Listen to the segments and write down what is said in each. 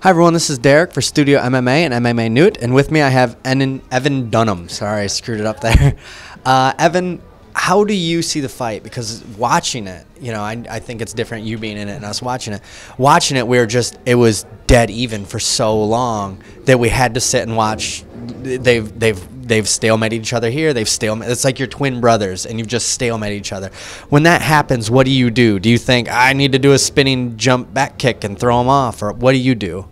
Hi everyone, this is Derek for Studio MMA and MMA Newt, and with me I have Evan Dunham. Sorry, I screwed it up there. Evan, how do you see the fight? Because watching it, you know, I think it's different you being in it and us watching it. Watching it, it was dead even for so long that we had to sit and watch. They've stalemated each other here. It's like your twin brothers, and you've just stalemated each other. When that happens, what do you do? Do you think I need to do a spinning jump back kick and throw him off, or what do you do?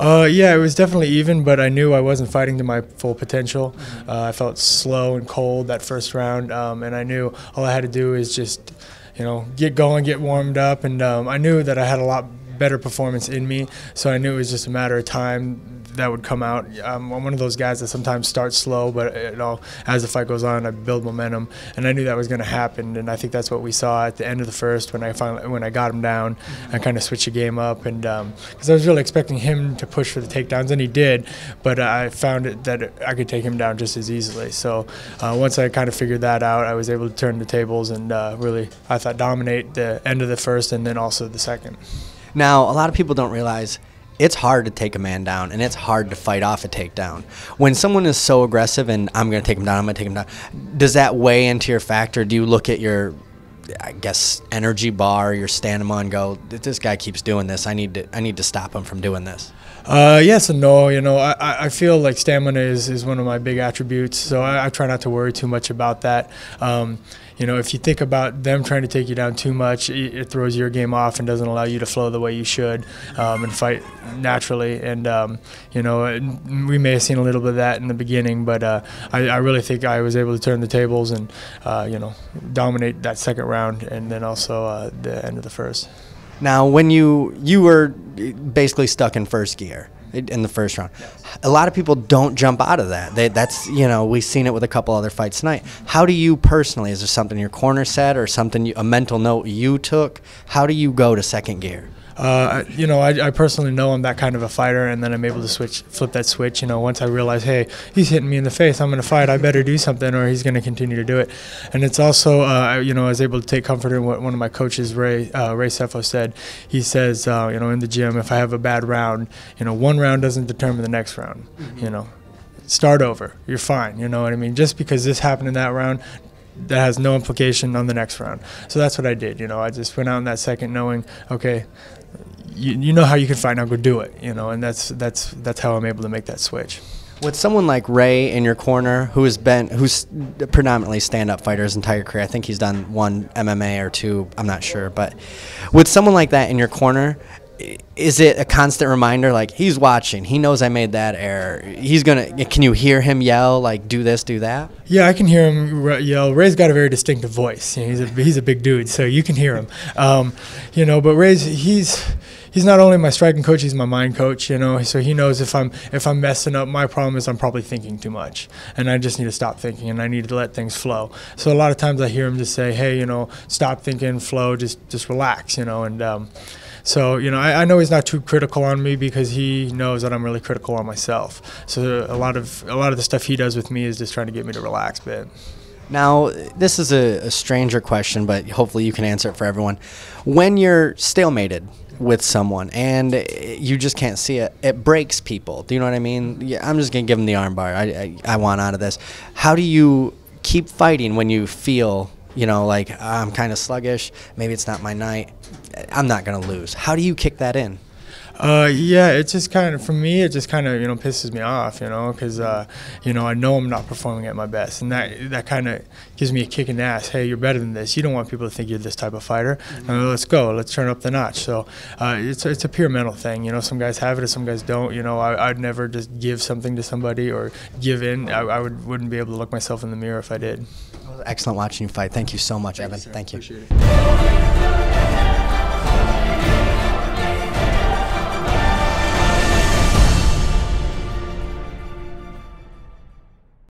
Yeah, it was definitely even, but I knew I wasn't fighting to my full potential. I felt slow and cold that first round, and I knew all I had to do is just, you know, get going, get warmed up, and I knew that I had a lot better performance in me, so I knew it was just a matter of time that would come out. I'm one of those guys that sometimes starts slow, but you know, as the fight goes on, I build momentum, and I knew that was going to happen. And I think that's what we saw at the end of the first when I got him down. I kind of switched the game up, and because I was really expecting him to push for the takedowns, and he did, but I found that I could take him down just as easily. So once I kind of figured that out, I was able to turn the tables and really, I thought, dominate the end of the first and then also the second. Now, a lot of people don't realize it's hard to take a man down, and it's hard to fight off a takedown. When someone is so aggressive and I'm going to take him down, I'm going to take him down, does that weigh into your factor? Do you look at your, I guess, energy bar, your stamina, and go, this guy keeps doing this, I need to stop him from doing this? Yes and no. You know, I feel like stamina is one of my big attributes, so I try not to worry too much about that. You know, if you think about them trying to take you down too much, it throws your game off and doesn't allow you to flow the way you should and fight naturally. And, you know, we may have seen a little bit of that in the beginning, but I really think I was able to turn the tables and, you know, dominate that second round and then also the end of the first. Now, when you were basically stuck in first gear in the first round, a lot of people don't jump out of that. That's, you know, we've seen it with a couple other fights tonight. How do you personally, is there something your corner said or something, a mental note you took? How do you go to second gear? You know, I personally know I'm that kind of a fighter, and then I'm able to flip that switch. You know, once I realize, hey, he's hitting me in the face, I'm going to fight, I better do something or he's going to continue to do it. And it's also, you know, I was able to take comfort in what one of my coaches, Ray Sefo, said. He says, you know, in the gym, if I have a bad round, you know, one round doesn't determine the next round. You know, start over, you're fine, you know what I mean? Just because this happened in that round, that has no implication on the next round. So that's what I did. You know, I just went out in that second knowing, okay, you know how you can fight, now go do it. You know, and that's how I'm able to make that switch. With someone like Ray in your corner, who's predominantly stand-up fighter his entire career, I think he's done one MMA or two, I'm not sure, but with someone like that in your corner, is it a constant reminder, like, he's watching, he knows I made that error, can you hear him yell, like, do this, do that? Yeah, I can hear him yell. Ray's got a very distinctive voice. You know, he's a big dude, so you can hear him. You know, but Ray's, he's not only my striking coach, he's my mind coach, you know, so he knows if I'm messing up, my problem is I'm probably thinking too much, and I just need to stop thinking, and I need to let things flow. So a lot of times I hear him just say, hey, you know, stop thinking, flow, just relax, you know, and so, you know, I know he's not too critical on me because he knows that I'm really critical on myself. So a lot of the stuff he does with me is just trying to get me to relax a bit. Now, this is a stranger question, but hopefully you can answer it for everyone. When you're stalemated with someone and you just can't see it, it breaks people. Do you know what I mean? Yeah, I'm just going to give them the arm bar. I want out of this. How do you keep fighting when you feel, you know, like, I'm kind of sluggish, maybe it's not my night, I'm not going to lose? How do you kick that in? Yeah, it's just kind of, for me, it just kind of, you know, pisses me off, you know, because, you know, I know I'm not performing at my best, and that kind of gives me a kick in the ass. Hey, you're better than this. You don't want people to think you're this type of fighter. Let's go. Let's turn up the notch. So it's a pure mental thing, you know. Some guys have it, and some guys don't. You know, I'd never just give something to somebody or give in. I wouldn't be able to look myself in the mirror if I did. It was excellent watching you fight. Thank you so much, Evan. Thank you. Appreciate it.